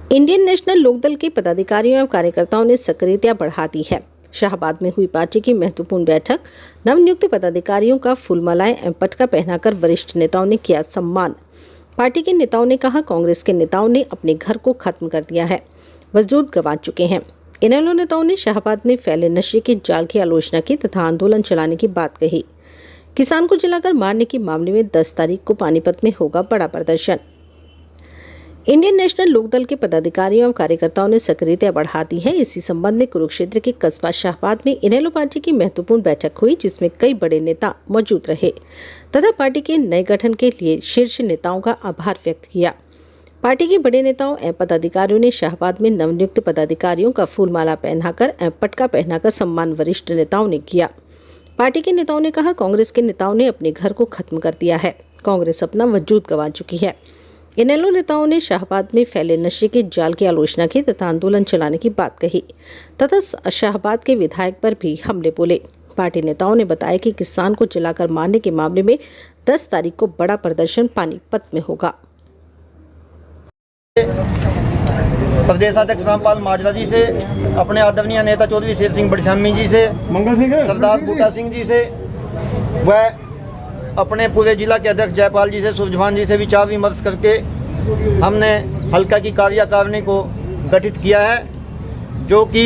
Indian national Lokdal के पदाधिकारियों एवं कार्यकर्ताओं ने सक्रियता बढ़ा दी है। शाहबाद में हुई पार्टी की महत्वपूर्ण बैठक। नवनियुक्त पदाधिकारियों का फूलमालाएं एवं पटका पहनाकर वरिष्ठ नेताओं ने किया सम्मान। पार्टी के नेताओं ने कहा, कांग्रेस के नेताओं ने अपने घर को खत्म कर दिया है, वजूद गंवा चुके हैं। इनेलो नेताओं ने शाहबाद में फैले नशे के जाल की आलोचना की तथा आंदोलन चलाने की बात कही। किसान को जलाकर मारने के मामले में 10 तारीख को पानीपत में होगा बड़ा प्रदर्शन। इंडियन नेशनल लोकदल के पदाधिकारियों एवं कार्यकर्ताओं ने सक्रियता बढ़ा दी है। इसी संबंध में कुरुक्षेत्र के कस्बा शाहबाद में इनेलो पार्टी की महत्वपूर्ण बैठक हुई, जिसमें कई बड़े नेता मौजूद रहे तथा पार्टी के नए गठन के लिए शीर्ष नेताओं का आभार व्यक्त किया। पार्टी के बड़े नेताओं एवं पदाधिकारियों ने शाहबाद में नवनियुक्त पदाधिकारियों का फूलमाला पहनाकर एवं पटका पहनाकर सम्मान वरिष्ठ नेताओं ने किया। पार्टी के नेताओं ने कहा, कांग्रेस के नेताओं ने अपने घर को खत्म कर दिया है, कांग्रेस अपना वजूद गंवा चुकी है। इनेलो नेताओं ने शाहबाद में फैले नशे के जाल की आलोचना की तथा आंदोलन चलाने की बात कही तथा शाहबाद के विधायक पर भी हमले बोले। पार्टी नेताओं ने बताया कि किसान को जलाकर मारने के मामले में 10 तारीख को बड़ा प्रदर्शन पानीपत में होगा। प्रदेश अध्यक्ष रामपाल माजरा जी से, अपने आदरणीय नेता चौधरी शेर सिंह बड़शामी जी से, सरदार बूटा सिंह जी से, वह अपने पूरे जिला के अध्यक्ष जयपाल जी से, सुरजभान जी से विचार विमर्श करके हमने हल्का की कार्यकारिणी को गठित किया है, जो कि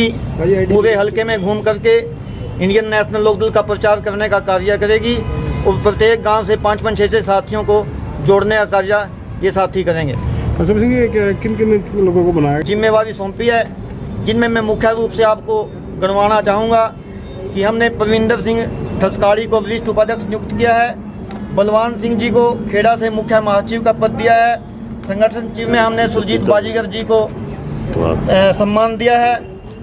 पूरे हल्के में घूम करके इंडियन नेशनल लोकदल का प्रचार करने का कार्य करेगी और प्रत्येक गांव से 5-5, 6-6 साथियों को जोड़ने का कार्य ये साथी करेंगे। किन किन लोगों को बनाया जिम्मेवारी सौंपी है, जिनमें मैं मुख्य रूप से आपको गणवाना चाहूँगा कि हमने परविंदर सिंह ठसकाड़ी को वरिष्ठ उपाध्यक्ष नियुक्त किया है, बलवान सिंह जी को खेड़ा से मुख्य महासचिव का पद दिया है, संगठन सचिव में हमने सुरजीत बाजीगर जी को सम्मान दिया है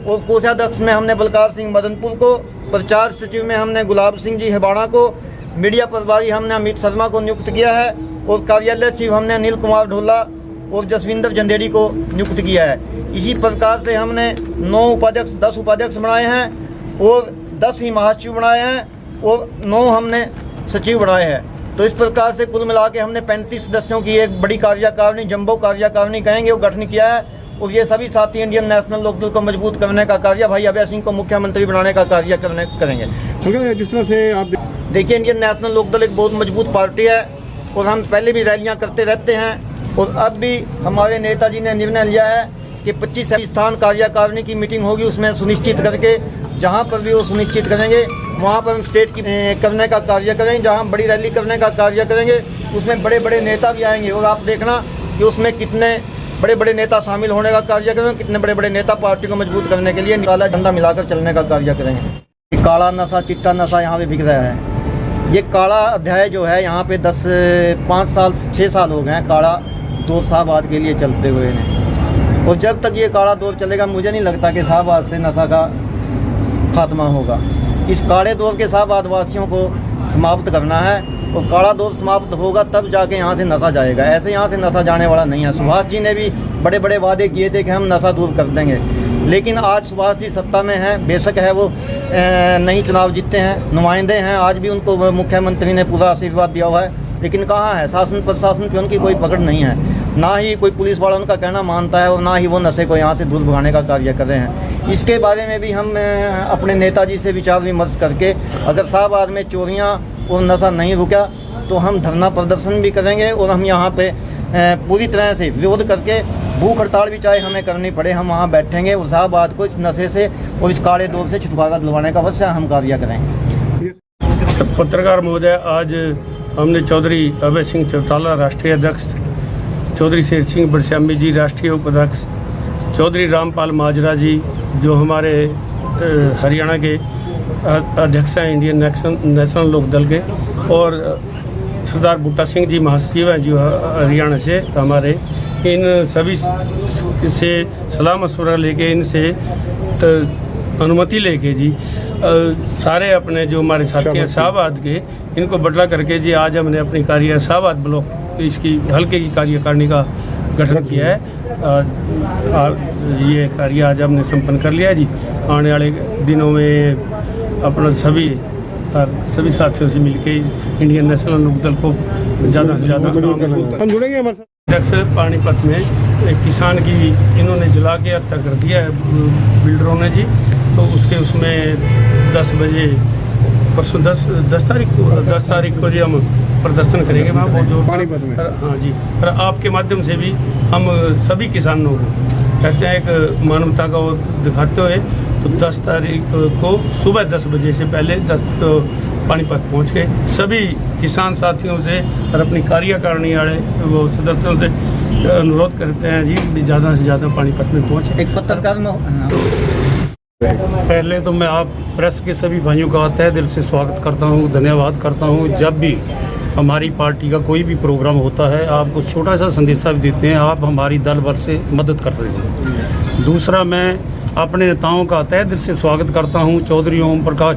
और कोषाध्यक्ष में हमने बलकार सिंह मदनपुर को, प्रचार सचिव में हमने गुलाब सिंह जी हेबाड़ा को, मीडिया प्रभारी हमने अमित शर्मा को नियुक्त किया है और कार्यालय सचिव हमने अनिल कुमार ढोला और जसविंदर जंदेड़ी को नियुक्त किया है। इसी प्रकार से हमने 10 उपाध्यक्ष बनाए हैं और 10 ही महासचिव बनाए हैं और 9 हमने सचिव बनाए हैं। तो इस प्रकार से कुल मिला के हमने 35 सदस्यों की एक बड़ी कार्यकारिणी, जंबो कार्यकारिणी कहेंगे, वो गठन किया है और ये सभी साथी इंडियन नेशनल लोकदल को मजबूत करने का कार्य, भाई अभय सिंह को मुख्यमंत्री बनाने का कार्य करेंगे। जिस तरह से आप देखिए, इंडियन नेशनल लोकदल एक बहुत मजबूत पार्टी है और हम पहले भी रैलियाँ करते रहते हैं और अब भी हमारे नेताजी ने निर्णय लिया है कि 25 स्थान कार्यकारिणी की मीटिंग होगी, उसमें सुनिश्चित करके जहाँ पर भी वो सुनिश्चित करेंगे वहाँ पर हम स्टेट की करने का कार्य करेंगे। जहाँ बड़ी रैली करने का कार्य करेंगे उसमें बड़े बड़े नेता भी आएंगे और आप देखना कि उसमें कितने बड़े बड़े नेता शामिल होने का कार्य करेंगे, कितने बड़े बड़े नेता पार्टी को मजबूत करने के लिए काला झंडा मिलाकर चलने का कार्य करेंगे। काला नशा, चिट्टा नशा यहाँ पे बिक रहा है। ये काला अध्याय जो है यहाँ पे 6 साल हो गए हैं काला दौर शाहबाद के लिए चलते हुए हैं और जब तक ये काला दौर चलेगा मुझे नहीं लगता कि शाहबाद से नशा का खात्मा होगा। इस काले दौर के शाहबाद वासियों को समाप्त करना है और काला दौर समाप्त होगा तब जाके यहाँ से नशा जाएगा, ऐसे यहाँ से नशा जाने वाला नहीं है। सुभाष जी ने भी बड़े बड़े वादे किए थे कि हम नशा दूर कर देंगे, लेकिन आज सुभाष जी सत्ता में हैं, बेशक है वो नहीं चुनाव जीतते हैं, नुमाइंदे हैं, आज भी उनको मुख्यमंत्री ने पूरा आशीर्वाद दिया हुआ है, लेकिन कहाँ है शासन प्रशासन की उनकी कोई पकड़ नहीं है, ना ही कोई पुलिस वाला उनका कहना मानता है और ना ही वो नशे को यहाँ से दूर भगाने का कार्य कर रहे हैं। इसके बारे में भी हम अपने नेताजी से विचार विमर्श करके अगर शाहबाद में चोरियाँ और नशा नहीं रुका तो हम धरना प्रदर्शन भी करेंगे और हम यहाँ पे पूरी तरह से विरोध करके भूख हड़ताल भी चाहे हमें करनी पड़े, हम वहाँ बैठेंगे और शाहबाद को इस नशे से और इस काले दौर से छुटकारा दिलवाने का अवश्य हम कार्य करेंगे। पत्रकार महोदय, आज हमने चौधरी अभय सिंह चौटाला राष्ट्रीय अध्यक्ष, चौधरी शेर सिंह बड़शामी जी राष्ट्रीय उपाध्यक्ष, चौधरी रामपाल माजरा जी जो हमारे हरियाणा के अध्यक्ष हैं इंडियन नेशनल लोकदल के, और सरदार बूटा सिंह जी महासचिव हैं जो हरियाणा से हमारे, इन सभी से सलाह मशवरा लेके इनसे अनुमति लेके जी सारे अपने जो हमारे साथी हैं शाहबाद के, इनको बदला करके जी आज हमने अपनी कार्य शाहबाद ब्लॉक इसकी हल्के की कार्यकारिणी का गठन किया है। ये कार्य आज हमने संपन्न कर लिया है जी। आने वाले दिनों में अपना सभी साथियों से मिलके इंडियन नेशनल लोकदल को ज़्यादा से ज़्यादा हम जुड़ेंगे हमारे साथ। अध्यक्ष पानीपत में एक किसान की इन्होंने जला के हत्या कर दिया है बिल्डरों ने जी। तो उसमें 10 बजे परसों 10 तारीख को जी हम प्रदर्शन करेंगे वहाँ बहुत जोर पानीपत में। हाँ जी। और आपके माध्यम से भी हम सभी किसानों को कहते हैं एक मानवता का वो दिखाते हुए, तो 10 तारीख को सुबह 10 बजे से पहले पानीपत पहुँच के सभी किसान साथियों से और अपनी कार्यकारिणी वाले वो सदस्यों से अनुरोध करते हैं जी ज़्यादा से ज़्यादा पानीपत में पहुँचे। एक पत्रकार में पहले तो मैं आप प्रेस के सभी भाइयों का तहे दिल से स्वागत करता हूं, धन्यवाद करता हूं। जब भी हमारी पार्टी का कोई भी प्रोग्राम होता है आप कुछ छोटा सा संदेशा भी देते हैं, आप हमारी दल बल से मदद कर रहे हैं। दूसरा, मैं अपने नेताओं का तहे दिल से स्वागत करता हूं। चौधरी ओम प्रकाश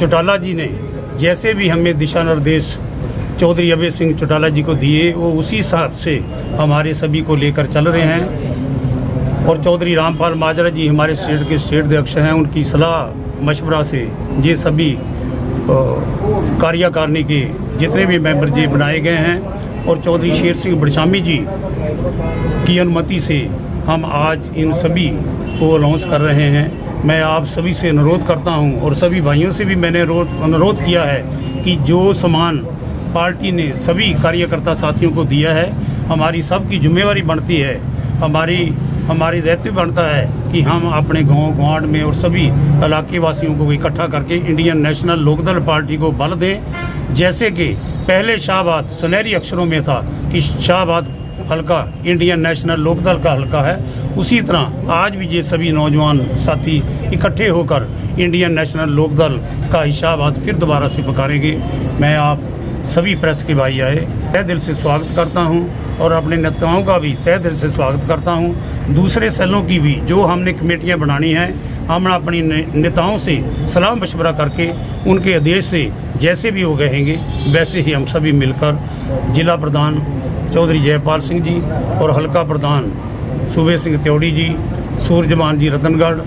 चौटाला जी ने जैसे भी हमें दिशा निर्देश चौधरी अभय सिंह चौटाला जी को दिए, वो उसी हिसाब से हमारे सभी को लेकर चल रहे हैं। और चौधरी रामपाल माजरा जी हमारे स्टेट के स्टेट अध्यक्ष हैं, उनकी सलाह मशवरा से ये सभी कार्यकारिणी के जितने भी मेंबर जी बनाए गए हैं और चौधरी शेर सिंह बड़शामी जी की अनुमति से हम आज इन सभी को अनाउंस कर रहे हैं। मैं आप सभी से अनुरोध करता हूं और सभी भाइयों से भी मैंने अनुरोध किया है कि जो सम्मान पार्टी ने सभी कार्यकर्ता साथियों को दिया है, हमारी सबकी जिम्मेवारी बनती है, हमारी दायित्व बनता है कि हम अपने गांव गवांड में और सभी इलाके वासियों को इकट्ठा करके इंडियन नेशनल लोकदल पार्टी को बल दें। जैसे कि पहले शाहबाद सुनहरी अक्षरों में था कि शाहबाद हल्का इंडियन नेशनल लोकदल का हल्का है, उसी तरह आज भी ये सभी नौजवान साथी इकट्ठे होकर इंडियन नेशनल लोकदल का शाहबाद फिर दोबारा से पुकारेंगे। मैं आप सभी प्रेस के भाई आए तहे दिल से स्वागत करता हूं और अपने नेताओं का भी तहे दिल से स्वागत करता हूं। दूसरे सेलों की भी जो हमने कमेटियां बनानी हैं, हम अपनी नेताओं से सलाह मशवरा करके उनके आदेश से जैसे भी वो कहेंगे वैसे ही हम सभी मिलकर जिला प्रधान चौधरी जयपाल सिंह जी और हल्का प्रधान सूबे सिंह त्योड़ी जी, सूरजमान जी रतनगढ़,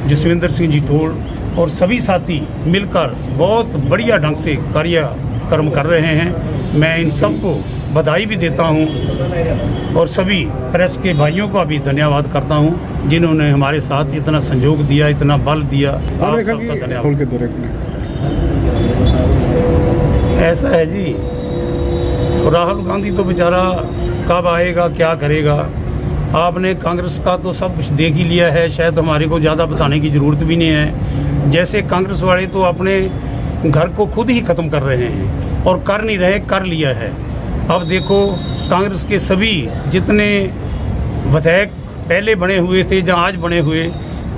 जसविंदर सिंह जी टोल और सभी साथी मिलकर बहुत बढ़िया ढंग से कार्यक्रम कर रहे हैं। मैं इन सबको बधाई भी देता हूं और सभी प्रेस के भाइयों का भी धन्यवाद करता हूं जिन्होंने हमारे साथ इतना सहयोग दिया, इतना बल दिया। आप सबका धन्यवाद। ऐसा है जी, राहुल गांधी तो बेचारा कब आएगा क्या करेगा, आपने कांग्रेस का तो सब कुछ देख ही लिया है, शायद हमारे को ज़्यादा बताने की ज़रूरत भी नहीं है। जैसे कांग्रेस वाले तो अपने घर को खुद ही ख़त्म कर रहे हैं और कर नहीं रहे, कर लिया है। अब देखो कांग्रेस के सभी जितने विधायक पहले बने हुए थे या आज बने हुए,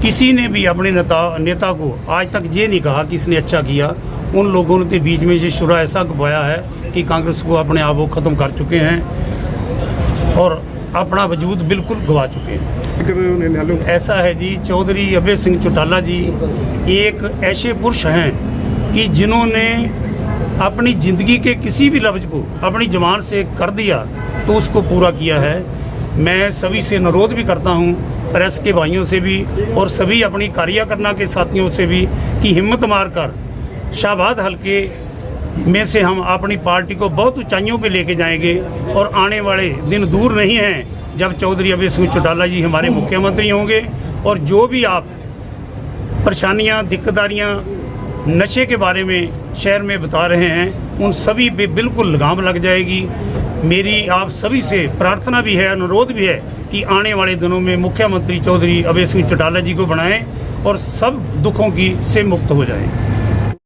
किसी ने भी अपने नेता को आज तक ये नहीं कहा कि इसने अच्छा किया। उन लोगों के बीच में ये शुरा ऐसा गवाया है कि कांग्रेस को अपने आप वो ख़त्म कर चुके हैं और अपना वजूद बिल्कुल गवा चुके हैं। ऐसा है जी, चौधरी अभय सिंह चौटाला जी एक ऐसे पुरुष हैं कि जिन्होंने अपनी ज़िंदगी के किसी भी लफ्ज़ को अपनी ज़बान से कर दिया तो उसको पूरा किया है। मैं सभी से अनुरोध भी करता हूं, प्रेस के भाइयों से भी और सभी अपनी कार्यकर्ता के साथियों से भी कि हिम्मत मारकर शाहबाद हल्के में से हम अपनी पार्टी को बहुत ऊंचाइयों पे लेके जाएंगे और आने वाले दिन दूर नहीं हैं जब चौधरी अभय सिंह चौटाला जी हमारे मुख्यमंत्री होंगे और जो भी आप परेशानियां, दिक्कतदारियां नशे के बारे में शहर में बता रहे हैं, उन सभी पे बिल्कुल लगाम लग जाएगी। मेरी आप सभी से प्रार्थना भी है, अनुरोध भी है कि आने वाले दिनों में मुख्यमंत्री चौधरी अभय सिंह चौटाला जी को बनाएं और सब दुखों की से मुक्त हो जाएं।